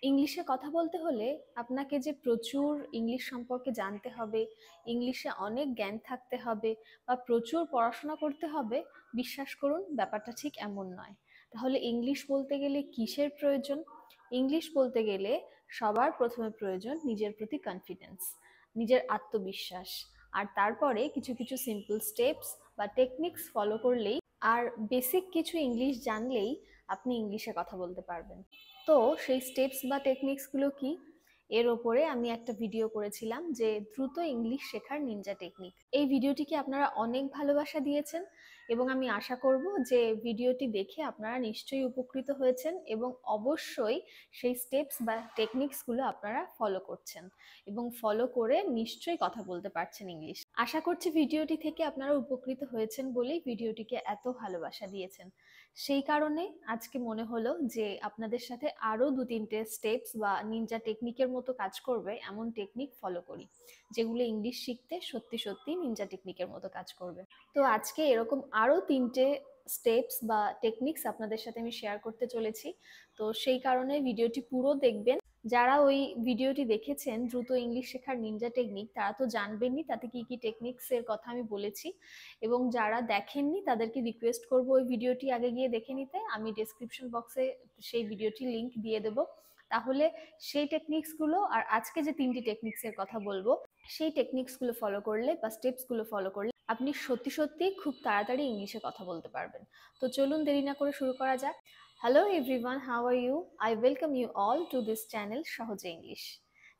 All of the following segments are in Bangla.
ইংলিশে কথা বলতে হলে আপনাকে যে প্রচুর ইংলিশ সম্পর্কে জানতে হবে, ইংলিশে অনেক জ্ঞান থাকতে হবে বা প্রচুর পড়াশোনা করতে হবে, বিশ্বাস করুন ব্যাপারটা ঠিক এমন নয়। তাহলে ইংলিশ বলতে গেলে কিসের প্রয়োজন? ইংলিশ বলতে গেলে সবার প্রথমে প্রয়োজন নিজের প্রতি কনফিডেন্স, নিজের আত্মবিশ্বাস। আর তারপরে কিছু কিছু সিম্পল স্টেপস বা টেকনিক্স ফলো করলেই, আর বেসিক কিছু ইংলিশ জানলেই আপনি ইংলিশে কথা বলতে পারবেন। তো সেই স্টেপস বা টেকনিক্সগুলো কি, এর ওপরে আমি একটা ভিডিও করেছিলাম যে দ্রুত ইংলিশ শেখার নিনজা টেকনিক। এই ভিডিওটিকে আপনারা অনেক ভালোবাসা দিয়েছেন এবং আমি আশা করব যে ভিডিওটি দেখে আপনারা নিশ্চয়ই উপকৃত হয়েছেন এবং অবশ্যই সেই স্টেপস বা টেকনিক্সগুলো আপনারা ফলো করছেন এবং ফলো করে নিশ্চয়ই কথা বলতে পারছেন ইংলিশ। আশা করছি ভিডিওটি থেকে আপনারা উপকৃত হয়েছেন বলেই ভিডিওটিকে এত ভালোবাসা দিয়েছেন। সেই কারণে আজকে মনে হলো যে আপনাদের সাথে আরো 2-3টে স্টেপস বা নিনজা টেকনিকের মতো কাজ করবে এমন টেকনিক ফলো করি, যেগুলো ইংলিশ শিখতে সত্যি সত্যি নিনজা টেকনিকের মতো কাজ করবে। তো আজকে এরকম আরো 3টে স্টেপস বা টেকনিক্স আপনাদের সাথে আমি শেয়ার করতে চলেছি। তো সেই কারণে ভিডিওটি পুরো দেখবেন। যারা ওই ভিডিওটি দেখেছেন দ্রুত ইংলিশ শেখার নিনজা টেকনিক, তারা তো জানবেনই তাতে কি কি টেকনিক্স এর কথা আমি বলেছি, এবং যারা দেখেননি তাদেরকে রিকোয়েস্ট করব ওই ভিডিওটি আগে গিয়ে দেখে নিতে। আমি ডেসক্রিপশন বক্সে সেই ভিডিওটি লিংক দিয়ে দেব। তাহলে সেই টেকনিক্সগুলো আর আজকে যে 3টি টেকনিক্সের কথা বলবো সেই টেকনিক্সগুলো ফলো করলে বা স্টেপসগুলো ফলো করলে আপনি সত্যি সত্যি খুব তাড়াতাড়ি ইংলিশে কথা বলতে পারবেন। তো চলুন দেরি না করে শুরু করা যাক। Hello everyone, how are you? I welcome you all to this channel সহজে ইংলিশ,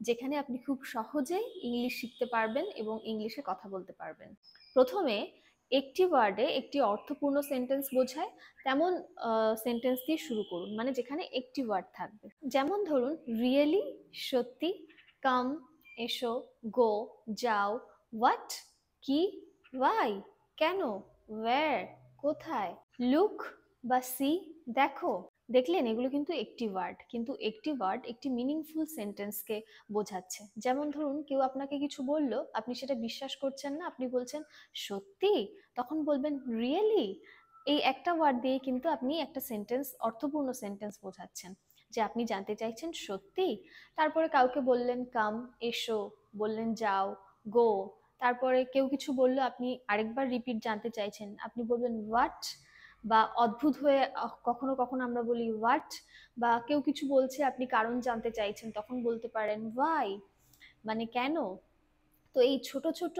যেখানে আপনি খুব সহজে ইংলিশ শিখতে পারবেন এবং ইংলিশে কথা বলতে পারবেন। প্রথমে একটি ওয়ার্ডে একটি অর্থপূর্ণ সেন্টেন্স বোঝায় তেমন সেন্টেন্স দিয়ে শুরু করুন, মানে যেখানে একটি ওয়ার্ড থাকবে। যেমন ধরুন রিয়েলি, সত্যি, কাম, এসো, গো, যাও, হোয়াট, কি, ওয়াই, কেন, ওয়্যার, কোথায়, লুক বা সি, দেখো। দেখলেন এগুলো কিন্তু একটি ওয়ার্ড, কিন্তু একটি ওয়ার্ড একটি মিনিংফুল সেন্টেন্সকে বোঝাচ্ছে। যেমন ধরুন কেউ আপনাকে কিছু বলল, আপনি সেটা বিশ্বাস করছেন না, আপনি বলছেন সত্যি, তখন বলবেন রিয়েলি। এই একটা ওয়ার্ড দিয়ে কিন্তু আপনি একটা সেন্টেন্স, অর্থপূর্ণ সেন্টেন্স বোঝাচ্ছেন যে আপনি জানতে চাইছেন সত্যি। তারপরে কাউকে বললেন কাম, এসো, বললেন যাও, গো। তারপরে কেউ কিছু বললো, আপনি আরেকবার রিপিট জানতে চাইছেন, আপনি বলবেন হোয়াট। বা অদ্ভুত হয়ে কখনো কখনো আমরা বলি হোয়াট। বা কেউ কিছু বলছে, আপনি কারণ জানতে চাইছেন, তখন বলতে পারেন ওয়াই, মানে কেন। তো এই ছোট ছোট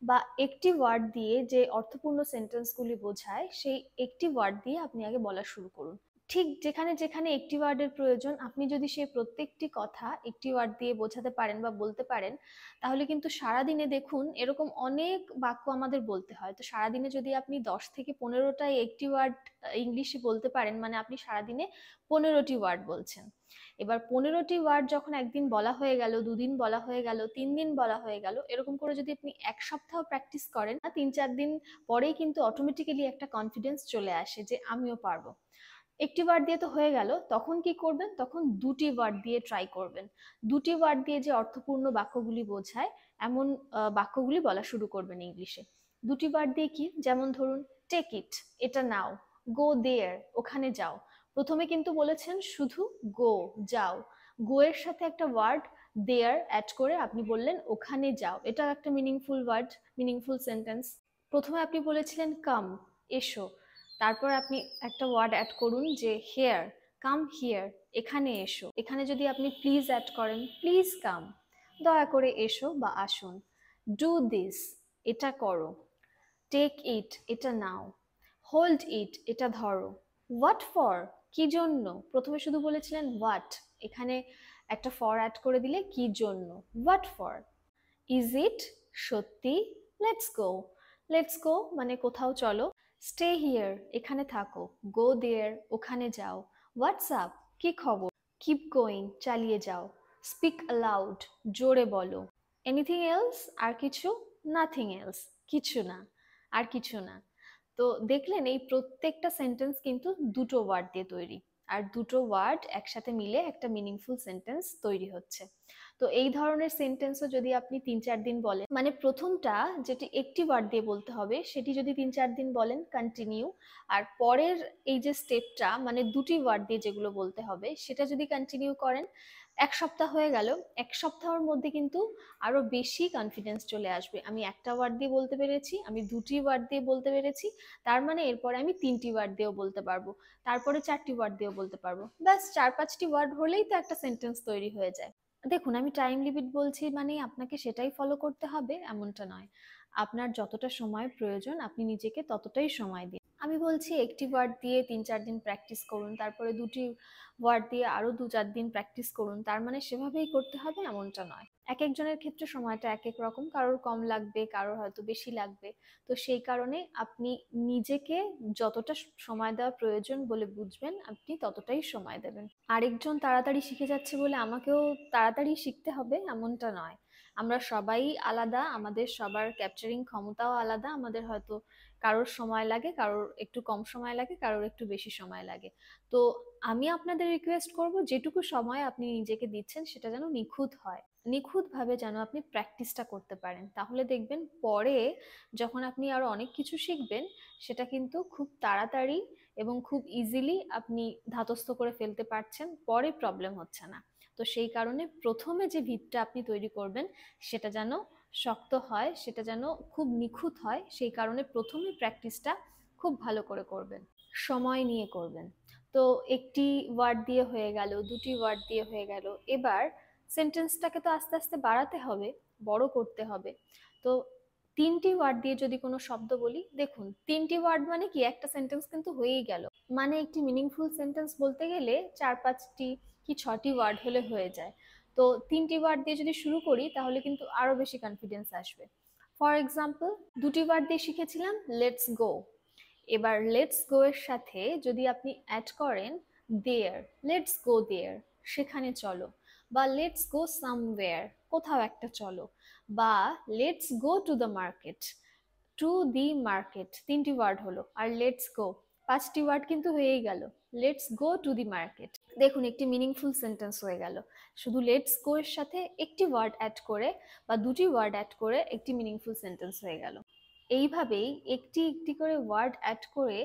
বা একটি ওয়ার্ড দিয়ে যে অর্থপূর্ণ সেন্টেন্সগুলি বোঝায়, সেই একটি ওয়ার্ড দিয়ে আপনি আগে বলা শুরু করুন। ঠিক যেখানে যেখানে একটি ওয়ার্ডের প্রয়োজন, আপনি যদি সেই প্রত্যেকটি কথা একটি ওয়ার্ড দিয়ে বোঝাতে পারেন বা বলতে পারেন, তাহলে কিন্তু সারাদিনে দেখুন এরকম অনেক বাক্য আমাদের বলতে হয়। তো সারাদিনে যদি আপনি 10 থেকে 15টাই একটি ওয়ার্ড ইংলিশে বলতে পারেন, মানে আপনি সারাদিনে 15টি ওয়ার্ড বলছেন। এবার 15টি ওয়ার্ড যখন একদিন বলা হয়ে গেল, 2 দিন বলা হয়ে গেল, 3 দিন বলা হয়ে গেল, এরকম করে যদি আপনি 1 সপ্তাহ প্র্যাকটিস করেন না, 3-4 দিন পরেই কিন্তু অটোমেটিক্যালি একটা কনফিডেন্স চলে আসে যে আমিও পারবো। একটি ওয়ার্ড দিয়ে তো হয়ে গেল, তখন কি করবেন? তখন 2টি ওয়ার্ড দিয়ে ট্রাই করবেন। 2টি ওয়ার্ড দিয়ে যে অর্থপূর্ণ বাক্যগুলি বোঝায় এমন বাক্যগুলি বলা শুরু করবেন ইংলিশে। 2টি ওয়ার্ড দিয়ে কি, যেমন ধরুন টেক ইট, এটা নাও, গো দেয়ার, ওখানে যাও। প্রথমে কিন্তু বলেছেন শুধু গো, যাও। গো এর সাথে একটা ওয়ার্ড দেয়ার অ্যাড করে আপনি বললেন ওখানে যাও, এটা একটা মিনিংফুল ওয়ার্ড, মিনিংফুল সেন্টেন্স। প্রথমে আপনি বলেছিলেন কাম, এসো। তারপর আপনি একটা ওয়ার্ড অ্যাড করুন যে হেয়ার, কাম হিয়ার, এখানে এসো। এখানে যদি আপনি প্লিজ অ্যাড করেন, প্লিজ কাম, দয়া করে এসো বা আসুন। ডু দিস, এটা করো। টেক ইট, এটা নাও। হোল্ড ইট, এটা ধরো। হোয়াট ফর, কি জন্য। প্রথমে শুধু বলেছিলেন হোয়াট, এখানে একটা ফর অ্যাড করে দিলে কি জন্য, হোয়াট ফর। ইজ ইট, সত্যি। লেটস গো, লেটস গো মানে কোথাও চলো। স্টে হিয়ার, এখানে থাকো। গো দেয়ার, ওখানে যাও। হোয়াটসঅ্যাপ, কি খবর। কিপ গোয়িং, চালিয়ে যাও। স্পিক অ্যালাউড, জোরে বলো। এনিথিং এলস, আর কিছু। নাথিং এলস, কিছু না, আর কিছু না। তো দেখলেন এই প্রত্যেকটা সেন্টেন্স কিন্তু 2টো ওয়ার্ড দিয়ে তৈরি, আর 2টো ওয়ার্ড একসাথে মিলে একটা মিনিংফুল সেন্টেন্স তৈরি হচ্ছে। তো এই ধরনের সেন্টেন্সও যদি আপনি 3-4 দিন বলেন, মানে প্রথমটা যেটি একটি ওয়ার্ড দিয়ে বলতে হবে সেটি যদি 3-4 দিন বলেন কন্টিনিউ, আর পরের এই যে স্টেপটা মানে দুটি ওয়ার্ড দিয়ে যেগুলো বলতে হবে সেটা যদি কন্টিনিউ করেন, 1 সপ্তাহ হয়ে গেল, 1 সপ্তাহের মধ্যে কিন্তু আরো বেশি কনফিডেন্স চলে আসবে। আমি একটা ওয়ার্ড দিয়ে বলতে পেরেছি, আমি দুটি ওয়ার্ড দিয়ে বলতে পেরেছি, তার মানে এরপরে আমি 3টি ওয়ার্ড দিয়েও বলতে পারবো, তারপরে 4টি ওয়ার্ড দিয়েও বলতে পারবো। ব্যাস 4-5টি ওয়ার্ড হলেই তো একটা সেন্টেন্স তৈরি হয়ে যায়। দেখুন, আমি টাইম লিমিট বলছি মানে আপনাকে সেটাই ফলো করতে হবে এমনটা নয়। আপনার যতটা সময় প্রয়োজন আপনি নিজেকে ততটাই সময় দিন। আমি বলছি একটি ওয়ার্ড দিয়ে 3-4 দিন প্র্যাকটিস করুন, তারপরে দুটি ওয়ার্ড দিয়ে আরো 2-4 দিন প্র্যাকটিস করুন, তার মানে সেভাবেই করতে হবে এমনটা নয়। এক একজনের ক্ষেত্রে সময়টা এক এক রকম, কারোর কম লাগবে, কারোর হয়তো বেশি লাগবে। তো সেই কারণে আপনি নিজেকে যতটা সময় দেওয়া প্রয়োজন বলে বুঝবেন আপনি ততটাই সময় দেবেন। আরেকজন তাড়াতাড়ি শিখে যাচ্ছে বলে আমাকেও তাড়াতাড়ি শিখতে হবে এমনটা নয়। আমরা সবাই আলাদা, আমাদের সবার ক্যাপচারিং ক্ষমতাও আলাদা। আমাদের হয়তো কারোর সময় লাগে, কারোর একটু কম সময় লাগে, কারোর একটু বেশি সময় লাগে। তো আমি আপনাদের রিকোয়েস্ট করব যেটুকু সময় আপনি নিজেকে দিচ্ছেন সেটা যেন নিখুঁত হয়, নিখুঁতভাবে যেন আপনি প্র্যাকটিসটা করতে পারেন। তাহলে দেখবেন পরে যখন আপনি আরো অনেক কিছু শিখবেন সেটা কিন্তু খুব তাড়াতাড়ি এবং খুব ইজিলি আপনি ধাতস্থ করে ফেলতে পারছেন, পরে প্রবলেম হচ্ছে না। তো সেই কারণে প্রথমে যে ভিতটা আপনি তৈরি করবেন সেটা যেন শক্ত হয়, সেটা যেন খুব নিখুঁত হয়, সেই কারণে প্রথমে প্র্যাকটিসটা খুব ভালো করে করবেন, সময় নিয়ে করবেন। তো একটি ওয়ার্ড দিয়ে হয়ে গেল, দুটি ওয়ার্ড দিয়ে হয়ে গেল, এবার সেন্টেন্সটাকে তো আস্তে আস্তে বাড়াতে হবে, বড় করতে হবে। তো 3টি ওয়ার্ড দিয়ে যদি কোনো শব্দ বলি, দেখুন 3টি ওয়ার্ড মানে কি একটা সেন্টেন্স কিন্তু হয়েই গেল। মানে একটি মিনিংফুল সেন্টেন্স বলতে গেলে 4-5টি কি 6টি ওয়ার্ড হলে হয়ে যায়। তো 3টি ওয়ার্ড দিয়ে যদি শুরু করি তাহলে কিন্তু আরো বেশি কনফিডেন্স আসবে। ফর এক্সাম্পল, দুটি ওয়ার্ড দিয়ে শিখেছিলাম লেটস গো, এবার লেটস গো এর সাথে যদি আপনি অ্যাড করেন দেয়ার, লেটস গো দেয়ার, সেখানে চলো, বা লেটস গো সামওয়্যার, কোথাও একটা চলো, বা let's go to the market, to the market, 3টি ওয়ার্ড হলো, আর লেটস গো 5টি ওয়ার্ড কিন্তু হয়েই গেল। Let's go to the market, দেখুন একটি মিনিংফুল সেন্টেন্স হয়ে গেল। শুধু লেটস গো এর সাথে একটি ওয়ার্ড অ্যাড করে বা দুটি ওয়ার্ড অ্যাড করে একটি মিনিংফুল সেন্টেন্স হয়ে গেল। এইভাবেই একটি একটি করে ওয়ার্ড অ্যাড করে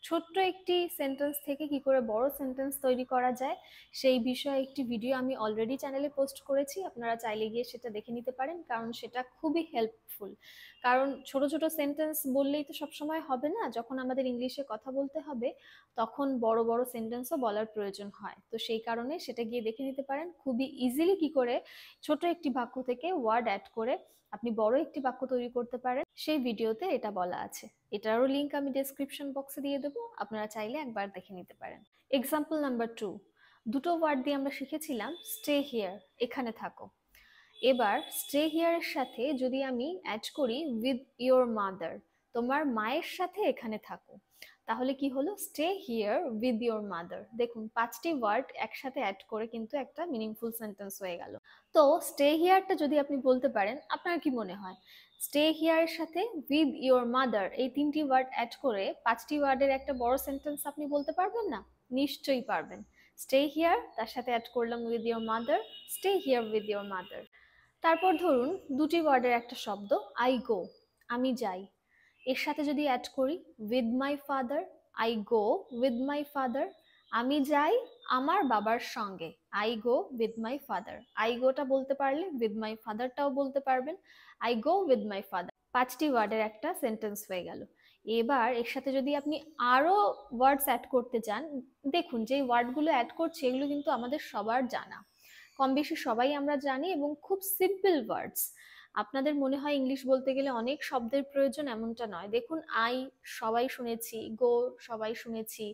ছোট্ট একটি সেন্টেন্স থেকে কি করে বড় সেন্টেন্স তৈরি করা যায় সেই বিষয়ে একটি ভিডিও আমি অলরেডি চ্যানেলে পোস্ট করেছি, আপনারা চাইলে গিয়ে সেটা দেখে নিতে পারেন, কারণ সেটা খুবই হেল্পফুল। কারণ ছোট ছোট সেন্টেন্স বললেই তো সবসময় হবে না, যখন আমাদের ইংলিশে কথা বলতে হবে তখন বড় বড় সেন্টেন্সও বলার প্রয়োজন হয়। তো সেই কারণে সেটা গিয়ে দেখে নিতে পারেন খুবই ইজিলি কি করে ছোট একটি বাক্য থেকে ওয়ার্ড অ্যাড করে আপনি বড় একটি বাক্য তৈরি করতে পারেন, সেই ভিডিওতে এটা বলা আছে। এটারও লিংক আমি ডেসক্রিপশন বক্সে দিয়ে দেবো, আপনারা চাইলে একবার দেখে নিতে পারেন। এক্সাম্পল নাম্বার 2, দুটো ওয়ার্ড দিয়ে আমরা শিখেছিলাম স্টে হিয়ার, এখানে থাকো। এবার স্টে হিয়ারের সাথে যদি আমি অ্যাড করি উইথ ইয়োর মাদার, তোমার মায়ের সাথে এখানে থাকো, তাহলে কি হলো stay here with your mother. দেখুন 5টি ওয়ার্ড একসাথে অ্যাড করে কিন্তু একটা মিনিংফুল সেন্টেন্স হয়ে গেল। তো স্টে হিয়ারটা যদি আপনি বলতে পারেন, আপনার কি মনে হয় স্টে হিয়ারের সাথে উইথ ইয়োর মাদার এই 3টি ওয়ার্ড অ্যাড করে 5টি ওয়ার্ডের একটা বড় সেন্টেন্স আপনি বলতে পারবেন না? নিশ্চয়ই পারবেন। স্টে হিয়ার, তার সাথে অ্যাড করলাম with your mother, stay here with your mother. তারপর ধরুন দুটি ওয়ার্ডের একটা শব্দ আই গো, আমি যাই, এর সাথে যদি অ্যাড করি with my father, I go with my father, আমি যাই আমার বাবার সঙ্গে, I go with my father. I গোটা বলতে পারলে উইথ মাই ফাদারটাও বলতে পারবেন, I go with my father. 5টি ওয়ার্ডের একটা সেন্টেন্স হয়ে গেল। এবার এর সাথে যদি আপনি আরো ওয়ার্ডস অ্যাড করতে চান, দেখুন যে ওয়ার্ডগুলো অ্যাড করছে এগুলো কিন্তু আমাদের সবার জানা, কম বেশি সবাই আমরা জানি এবং খুব সিম্পল ওয়ার্ডস। আপনাদের মনে হয় ইংলিশ বলতে গেলে অনেক শব্দের প্রয়োজন, এমনটা নয়। দেখুন আই সবাই শুনেছি, গো সবাই শুনেছি,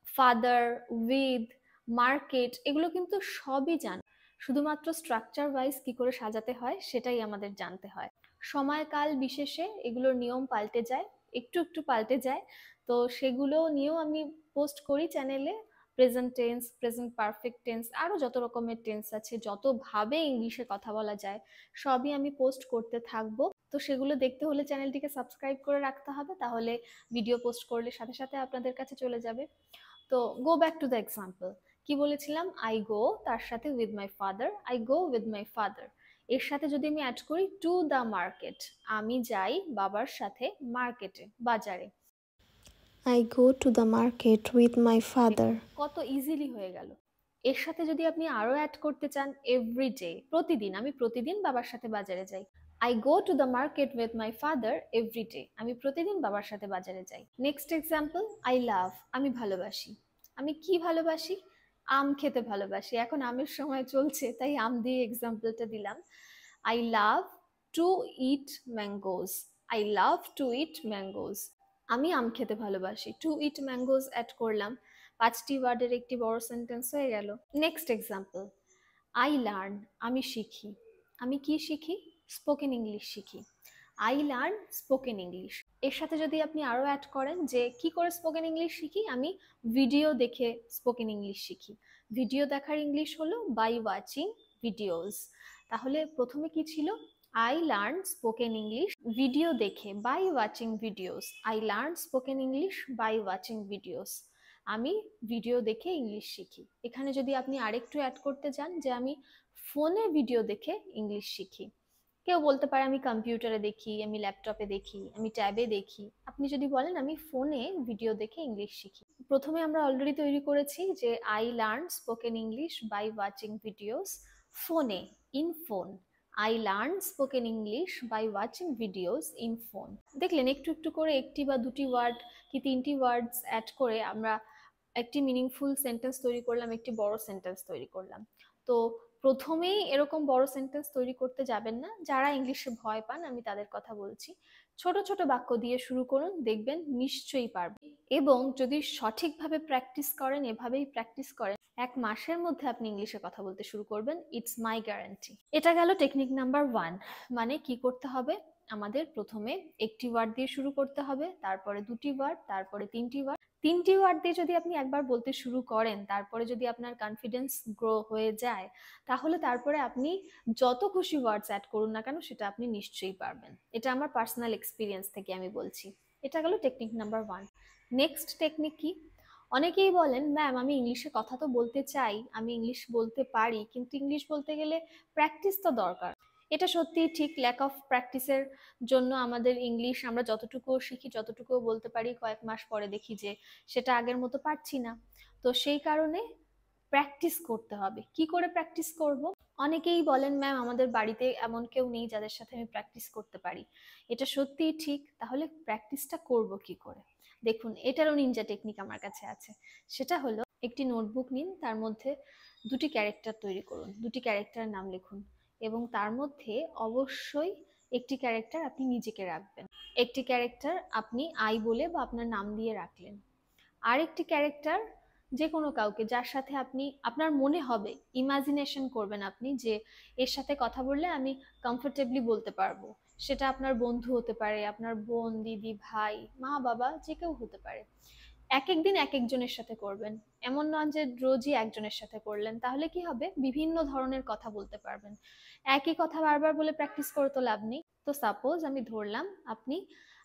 ফাদার, উইথ, মার্কেট, এগুলো কিন্তু সবই জান, শুধুমাত্র স্ট্রাকচার ওয়াইজ কি করে সাজাতে হয় সেটাই আমাদের জানতে হয়। সময়কাল বিশেষে এগুলোর নিয়ম পাল্টে যায়, একটু একটু পাল্টে যায়। তো সেগুলো নিয়েও আমি পোস্ট করি চ্যানেলে, present tense, present perfect tense, আরো যত রকমের টেন্স আছে, যতভাবে ইংলিশে কথা বলা যায় সবই আমি পোস্ট করতে থাকবো। তো সেগুলো দেখতে হলে চ্যানেলটিকে সাবস্ক্রাইব করে রাখতে হবে, তাহলে ভিডিও পোস্ট করলে সাথে সাথে আপনাদের কাছে চলে যাবে। তো go back to the example, কি বলেছিলাম? আই গো, তার সাথে with my father, I go with my father. এর সাথে যদি আমি অ্যাড করি টু দ্য মার্কেট, আমি যাই বাবার সাথে মার্কেটে, বাজারে। I go to the market with my father. কত ইজিলি হয়ে গেল। এর সাথে যদি আপনি আরো অ্যাড করতে চান এভরিডে, প্রতিদিন, আমি প্রতিদিন বাবার সাথে বাজারে যাই। I go to the market with my father everyday, আমি প্রতিদিন বাবার সাথে বাজারে যাই। নেক্সট এক্সাম্পল, আই লাভ, আমি ভালোবাসি। আমি কি ভালোবাসি? আম খেতে ভালোবাসি। এখন আমের সময় চলছে, তাই আম দিয়ে এক্সাম্পলটা দিলাম। I love to it mangoes, I love to it mangoes, আমি আম খেতে ভালোবাসি। টু ইট ম্যাঙ্গোজ অ্যাড করলাম, 5টি ওয়ার্ডের একটি বড় সেন্টেন্স হয়ে গেল। নেক্সট এক্সাম্পল, আই লার্ন, আমি শিখি। আমি কি শিখি? স্পোকেন ইংলিশ শিখি। I learn spoken English. এর সাথে যদি আপনি আরো অ্যাড করেন যে কি করে স্পোকেন ইংলিশ শিখি, আমি ভিডিও দেখে স্পোকেন ইংলিশ শিখি। ভিডিও দেখার ইংলিশ হলো বাই ওয়াচিং ভিডিওস। তাহলে প্রথমে কি ছিল? I learn spoken English video দেখে, by watching videos. I learn spoken English by watching videos, আমি ভিডিও দেখে ইংলিশ শিখি। এখানে যদি আপনি আরেকটু অ্যাড করতে চান যে আমি ফোনে ভিডিও দেখে ইংলিশ শিখি। কেউ বলতে পারে আমি কম্পিউটারে দেখি, আমি ল্যাপটপে দেখি, আমি ট্যাবে দেখি। আপনি যদি বলেন আমি ফোনে ভিডিও দেখে ইংলিশ শিখি। প্রথমে আমরা অলরেডি তৈরি করেছি যে I learn spoken English by watching videos ফোনে, in phone. I learn spoken English by watching videos in phone. দেখলেন একটু একটু করে একটি বা দুটি ওয়ার্ড কি তিনটি ওয়ার্ডস অ্যাড করে আমরা একটি মিনিংফুল সেন্টেন্স তৈরি করলাম, একটি বড় সেন্টেন্স তৈরি করলাম। তো প্রথমেই এরকম বড় সেন্টেন্স তৈরি করতে যাবেন না, যারা ইংলিশে ভয় পান আমি তাদের কথা বলছি। ছোট ছোট বাক্য দিয়ে শুরু করুন, দেখবেন নিশ্চয়ই পারবেন। এবং যদি সঠিকভাবে প্র্যাকটিস করেন, এভাবেই প্র্যাকটিস করেন, 1 মাসের মধ্যে আপনি ইংলিশে কথা বলতে শুরু করবেন, ইটস মাই গ্যারান্টি। এটা গেল টেকনিক নাম্বার 1। মানে কি করতে হবে? আমাদের প্রথমে একটি ওয়ার্ড দিয়ে শুরু করতে হবে, তারপরে দুটি ওয়ার্ড, তারপরে তিনটি ওয়ার্ড। 3টি ওয়ার্ড দিয়ে যদি আপনি একবার বলতে শুরু করেন, তারপরে যদি আপনার কনফিডেন্স গ্রো হয়ে যায়, তাহলে তারপরে আপনি যত খুশি ওয়ার্ডস অ্যাড করুন না কেন, সেটা আপনি নিশ্চয়ই পারবেন। এটা আমার পার্সোনাল এক্সপিরিয়েন্স থেকে আমি বলছি। এটা গেল টেকনিক নাম্বার 1। নেক্সট টেকনিক কি? অনেকেই বলেন ম্যাম আমি ইংলিশে কথা তো বলতে চাই, আমি ইংলিশ বলতে পারি, কিন্তু ইংলিশ বলতে গেলে প্র্যাকটিস তো দরকার। এটা সত্যিই ঠিক, ল্যাক অফ প্র্যাকটিসের জন্য আমাদের ইংলিশ আমরা যতটুকু শিখি, যতটুকু বলতে পারি, কয়েক মাস পরে দেখি যে সেটা আগের মতো পারছি না। তো সেই কারণে প্র্যাকটিস করতে হবে। কি করে প্র্যাকটিস করব? অনেকেই বলেন ম্যাম আমাদের বাড়িতে এমন কেউ নেই যাদের সাথে আমি প্র্যাকটিস করতে পারি। এটা সত্যিই ঠিক, তাহলে প্র্যাকটিসটা করব কি করে? দেখুন, এটারও নিনজা টেকনিক আমার কাছে আছে। সেটা হলো, একটি নোটবুক নিন, তার মধ্যে 2টি ক্যারেক্টার তৈরি করুন, 2টি ক্যারেক্টারের নাম লিখুন, এবং তার মধ্যে অবশ্যই একটি ক্যারেক্টার আপনি নিজেকে রাখবেন, একটি ক্যারেক্টার আপনি আই বলে বা আপনার নাম দিয়ে রাখলেন, আরেকটি ক্যারেক্টার যে কোনো কাউকে যার সাথে আপনি আপনার মনে হবে, ইমাজিনেশন করবেন আপনি যে এর সাথে কথা বললে আমি কমফোর্টেবলি বলতে পারবো। সেটা আপনার বন্ধু হতে পারে, আপনার বোন, দিদি, ভাই, মা, বাবা, যে কেউ হতে পারে। এক এক দিন এক একজনের সাথে করবেন, এমন নয় যে রোজই একজনের সাথে করলেন। তাহলে কি হবে? বিভিন্ন ধরনের কথা বলতে পারবেন। একই কথা বারবার বলে প্র্যাকটিস করে তো লাভ নেই। তো সাপোজ আমি ধরলাম আপনি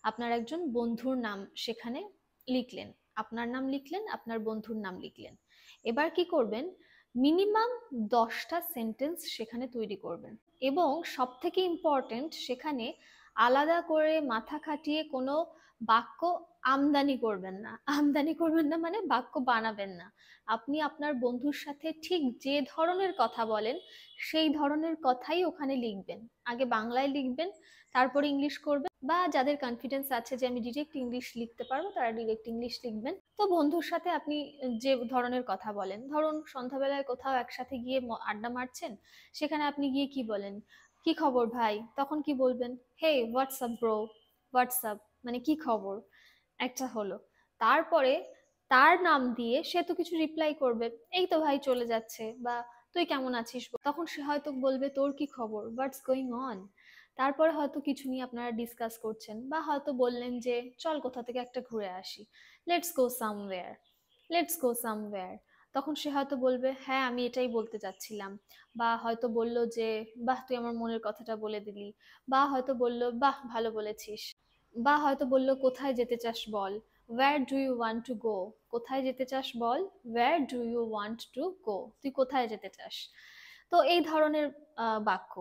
আপনার একজন বন্ধুর নাম সেখানে লিখলেন, আপনার নাম লিখলেন, আপনার বন্ধুর নাম লিখলেন। এবার কি করবেন? মিনিমাম 10টা সেন্টেন্স সেখানে তৈরি করবেন, এবং সব থেকে ইম্পর্টেন্ট, সেখানে আলাদা করে মাথা খাটিয়ে কোনো বাক্য আমদানি করবেন না। আমদানি করবেন না মানে বাক্য বানাবেন না। আপনি আপনার বন্ধুর সাথে ঠিক যে ধরনের কথা বলেন সেই ধরনের কথাই ওখানে লিখবেন। আগে বাংলায় লিখবেন, তারপর ইংলিশ করবেন, বা যাদের কনফিডেন্স আছে যে আমি ডিরেক্ট ইংলিশ লিখতে পারবো তারা ডিরেক্ট ইংলিশ লিখবেন। তো বন্ধুর সাথে আপনি যে ধরনের কথা বলেন, ধরুন সন্ধ্যাবেলায় কোথাও একসাথে গিয়ে আড্ডা মারছেন, সেখানে আপনি গিয়ে কি বলেন? কি খবর ভাই? তখন কি বলবেন? হে হোয়াটসঅ্যাপ ব্রো, হোয়াটসঅ্যাপ মানে কি খবর, একটা হলো। তারপরে তার নাম দিয়ে সে তো কিছু রিপ্লাই করবে, এই তো ভাই চলে যাচ্ছে, বা তুই কেমন আছিস, তখন সে হয়তো বলবে তোর কি খবর, হোয়াটস গোয়িং অন। তারপরে হয়তো কিছু নিয়ে আপনারা ডিসকাস করছেন, বা হয়তো বললেন যে চল কোথা থেকে একটা ঘুরে আসি, let's go somewhere, let's go somewhere. তখন সে হয়তো বলবে হ্যাঁ আমি এটাই বলতে চাচ্ছিলাম, বা হয়তো বলল যে বাহ তুই আমার মনের কথাটা বলে দিলি, বা হয়তো বলল বাহ ভালো বলেছিস, বা হয়তো বলল কোথায় যেতে চাস বল, where do you want to go, কোথায় যেতে চাস বল, where do you want to go, তুই কোথায় যেতে চাস। তো এই ধরনের বাক্য।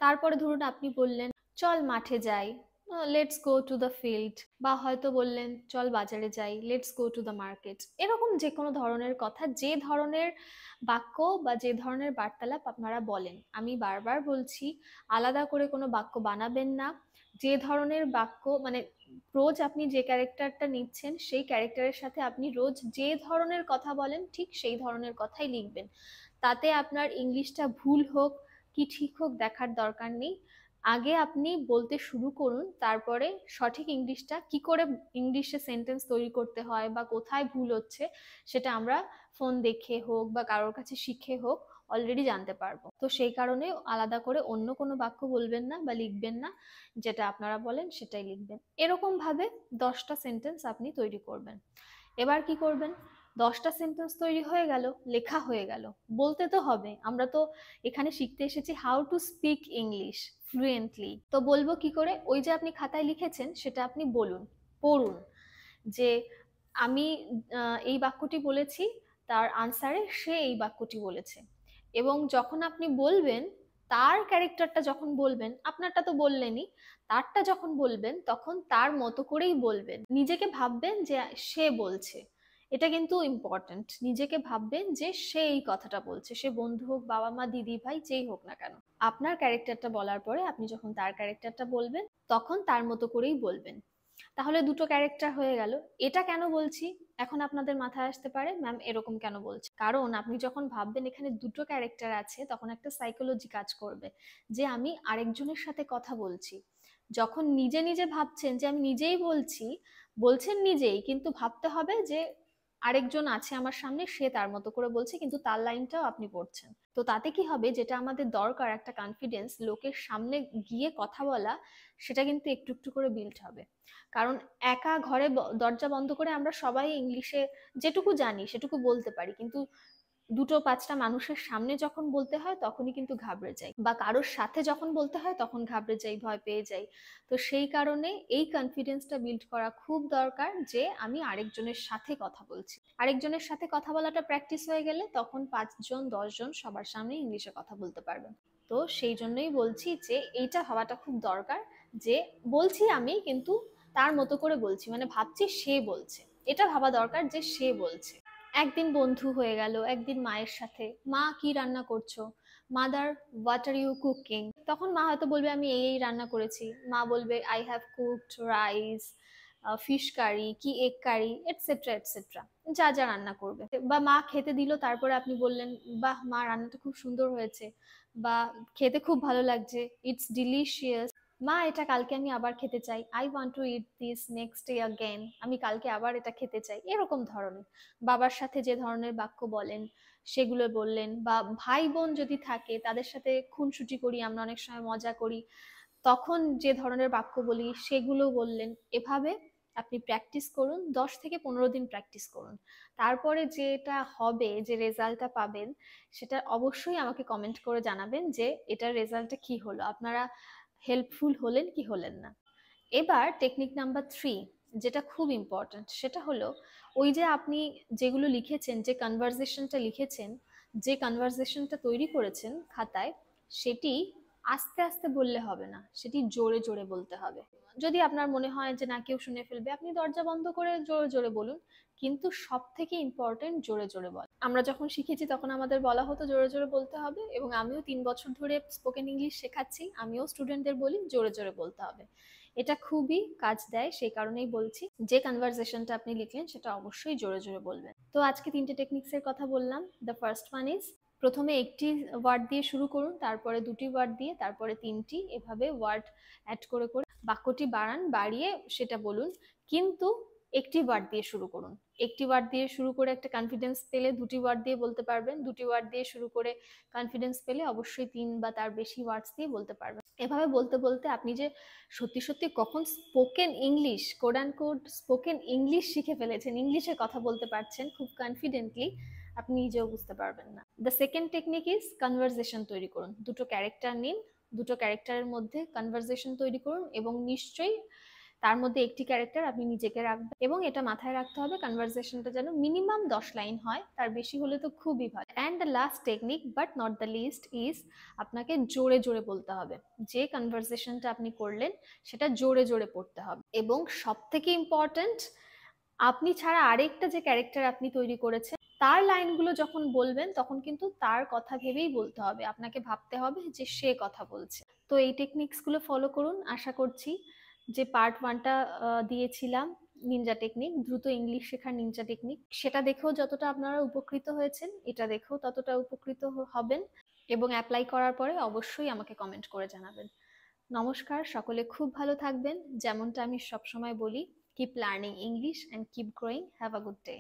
তারপরে ধরুন আপনি বললেন চল মাঠে যাই, let's go to the field, বা হয়তো বললেন চল বাজারে যাই, let's go to the market. এরকম যে কোনো ধরনের কথা, যে ধরনের বাক্য বা যে ধরনের বার্তালাপ আপনারা বলেন, আমি বারবার বলছি আলাদা করে কোনো বাক্য বানাবেন না। যে ধরনের বাক্য মানে রোজ আপনি যে ক্যারেক্টারটা নিচ্ছেন সেই ক্যারেক্টারের সাথে আপনি রোজ যে ধরনের কথা বলেন ঠিক সেই ধরনের কথাই লিখবেন। তাতে আপনার ইংলিশটা ভুল হোক কি ঠিক হোক দেখার দরকার নেই। আগে আপনি বলতে শুরু করুন, তারপরে সঠিক ইংলিশটা কি করে ইংলিশে সেন্টেন্স তৈরি করতে হয় বা কোথায় ভুল হচ্ছে সেটা আমরা ফোন দেখে হোক বা কারোর কাছে শিখে হোক অলরেডি জানতে পারবো। তো সেই কারণে আলাদা করে অন্য কোনো বাক্য বলবেন না বা লিখবেন না, যেটা আপনারা বলেন সেটাই লিখবেন। এরকম ভাবে 10টা সেন্টেন্স আপনি তৈরি করবেন। এবার কি করবেন, 10টা সেন্টেন্স তৈরি হয়ে গেল, লেখা হয়ে গেল, বলতে তো হবে, আমরা তো এখানে শিখতে এসেছি how to speak English fluently. তো বলবো কি করে, ওই যে আপনি খাতায় লিখেছেন সেটা আপনি বলুন, পড়ুন, যে আমি এই বাক্যটি বলেছি, তার আনসারে সে এই বাক্যটি বলেছে। এবং যখন আপনি বলবেন, তার ক্যারেক্টারটা যখন বলবেন, আপনারটা তো বললেনই, তারটা যখন বলবেন তখন তার মতো করেই বলবেন, নিজেকে ভাববেন যে সে বলছে। এটা কিন্তু ইম্পর্ট্যান্ট, নিজেকে ভাববেন যে সে এই কথাটা বলছে, সে বন্ধু হোক, বাবা মা, দিদি ভাই, যেই হোক না কেন। আপনার ক্যারেক্টারটা বলার পরে আপনি যখন তার ক্যারেক্টারটা বলবেন তখন তার মতো করেই বলবেন। তাহলে দুটো ক্যারেক্টার হয়ে গেল। এটা কেন বলছি, এখন আপনাদের মাথায় আসতে পারে ম্যাম এরকম কেন বলছে, কারণ আপনি যখন ভাববেন এখানে দুটো ক্যারেক্টার আছে তখন একটা সাইকোলজি কাজ করবে যে আমি আরেকজনের সাথে কথা বলছি। যখন নিজে নিজে ভাবছেন যে আমি নিজেই বলছি, বলছেন নিজেই, কিন্তু ভাবতে হবে যে আরেকজন আছে আমার সামনে, সে তার মতো করে বলছে কিন্তু তার লাইনটাও আপনি পড়ছেন। তো তাতে কি হবে, যেটা আমাদের দরকার একটা কনফিডেন্স, লোকের সামনে গিয়ে কথা বলা, সেটা কিন্তু একটু একটু করে বিল্ড হবে। কারণ একা ঘরে দরজা বন্ধ করে আমরা সবাই ইংলিশে যেটুকু জানি সেটুকু বলতে পারি, কিন্তু দুটো পাঁচটা মানুষের সামনে যখন বলতে হয় তখনই কিন্তু ঘাবড়ে যাই, বা কারোর সাথে যখন বলতে হয় তখন ঘাবড়ে যাই, ভয় পেয়ে যাই। তো সেই কারণে এই কনফিডেন্সটা বিল্ড করা খুব দরকার যে আমি আরেকজনের সাথে কথা বলছি। আরেকজনের সাথে কথা বলাটা প্র্যাকটিস হয়ে গেলে তখন 5 জন 10 জন সবার সামনে ইংলিশে কথা বলতে পারবেন। তো সেই জন্যই বলছি যে এইটা হওয়াটা খুব দরকার, যে বলছি আমি কিন্তু তার মতো করে বলছি, মানে ভাবছি সে বলছে, এটা ভাবা দরকার যে সে বলছে। একদিন বন্ধু হয়ে গেল, একদিন মায়ের সাথে, মা কি রান্না করছো, mother what are you cooking, তখন মা হয়তো বলবে আমি এই এই রান্না করেছি, মা বলবে I have cooked rice, fish curry কি এগ কারি এটসেট্রা এটসেট্রা, যা যা রান্না করবে। বা মা খেতে দিল, তারপরে আপনি বললেন বাহ মা রান্নাটা খুব সুন্দর হয়েছে, বা খেতে খুব ভালো লাগছে, ইটস ডিলিশিয়াস, মা এটা কালকে আমি আবার খেতে চাই, I want to it this next day again, আমি কালকে আবার এটা খেতে চাই। এরকম ধরনের বাবার সাথে যে ধরনের বাক্য বলেন সেগুলো বললেন। বা ভাই বোন যদি থাকে তাদের সাথে খুনসুটি করি আমরা, অনেক সময় মজা করি, তখন যে ধরনের বাক্য বলি সেগুলো বললেন। এভাবে আপনি প্র্যাকটিস করুন, 10 থেকে 15 দিন প্র্যাকটিস করুন। তারপরে যেটা হবে, যে রেজাল্টটা পাবেন, সেটা অবশ্যই আমাকে কমেন্ট করে জানাবেন যে এটার রেজাল্টটা কি হলো, আপনারা হেল্পফুল হলেন কি হলেন না। এবার টেকনিক নাম্বার 3, যেটা খুব ইম্পর্ট্যান্ট, সেটা হলো ওই যে আপনি যেগুলো লিখেছেন, যে কনভারসেশনটা লিখেছেন, যে কনভারসেশনটা তৈরি করেছেন খাতায়, সেটি আস্তে আস্তে বললে হবে না, সেটি জোরে জোরে বলতে হবে। যদি আপনার মনে হয় যে না কেউ শুনে ফেলবে, আপনি দরজা বন্ধ করে জোরে জোরে বলুন, কিন্তু সব থেকে ইম্পর্টেন্ট জোরে জোরে বল। আমরা যখন শিখেছি তখন আমাদের বলা হতো জোরে জোরে বলতে হবে, এবং আমিও 3 বছর ধরে স্পোকেন ইংলিশ শেখাচ্ছি, আমিও স্টুডেন্টদের বলি জোরে জোরে বলতে হবে। এটা খুবই কাজ দেয়, সেই কারণেই বলছি যে কনভারসেশনটা আপনি লিখলেন সেটা অবশ্যই জোরে জোরে বলবেন। তো আজকে 3টে টেকনিক্সের কথা বললাম। দ্য ফার্স্ট ওয়ান ইজ, প্রথমে একটি ওয়ার্ড দিয়ে শুরু করুন, তারপরে দুটি ওয়ার্ড দিয়ে, তারপরে তিনটি, এভাবে ওয়ার্ড অ্যাড করে করে বাক্যটি বাড়ান, বাড়িয়ে সেটা বলুন, কিন্তু একটি ওয়ার্ড দিয়ে শুরু করুন। একটি ওয়ার্ড দিয়ে শুরু করে একটা কনফিডেন্স পেলে দুটি ওয়ার্ড দিয়ে বলতে পারবেন, দুটি ওয়ার্ড দিয়ে শুরু করে কনফিডেন্স পেলে অবশ্যই 3 বা তার বেশি ওয়ার্ডস দিয়ে বলতে পারবেন। এভাবে বলতে বলতে আপনি যে সত্যি সত্যি কখন spoken English, code and code spoken English শিখে ফেলেছেন, ইংলিশে কথা বলতে পারছেন খুব কনফিডেন্টলি, আপনি নিজেও বুঝতে পারবেন না। The second technique is conversation তৈরি করুন। দুটো ক্যারেক্টার নিন, দুটো ক্যারেক্টারের মধ্যে কনভারসেশন তৈরি করুন, এবং নিশ্চয়ই তার মধ্যে একটি ক্যারেক্টার আপনি নিজেকে রাখবেন, এবং এটা মাথায় রাখতে হবে কনভারসেশনটা যেন মিনিমাম 10 লাইন হয়, তার বেশি হলে তো খুবই ভালো। And the last technique but not the least is, আপনাকে জোরে জোরে বলতে হবে। যে কনভারসেশনটা আপনি করলেন সেটা জোরে জোরে পড়তে হবে। এবং সব থেকে ইম্পর্ট্যান্ট, আপনি ছাড়া আরেকটা যে ক্যারেক্টার আপনি তৈরি করেছেন তার লাইনগুলো যখন বলবেন তখন কিন্তু তার কথা ভেবেই বলতে হবে, আপনাকে ভাবতে হবে যে সে কথা বলছে। তো এই টেকনিক্সগুলো ফলো করুন। আশা করছি যে পার্ট 1টা দিয়েছিলাম, নিনজা টেকনিক, দ্রুত ইংলিশ শেখার নিনজা টেকনিক, সেটা দেখেও যতটা আপনারা উপকৃত হয়েছেন এটা দেখেও ততটা উপকৃত হবেন, এবং অ্যাপ্লাই করার পরে অবশ্যই আমাকে কমেন্ট করে জানাবেন। নমস্কার, সকলে খুব ভালো থাকবেন। যেমনটা আমি সবসময় বলি, keep learning English and keep growing. Have a good day.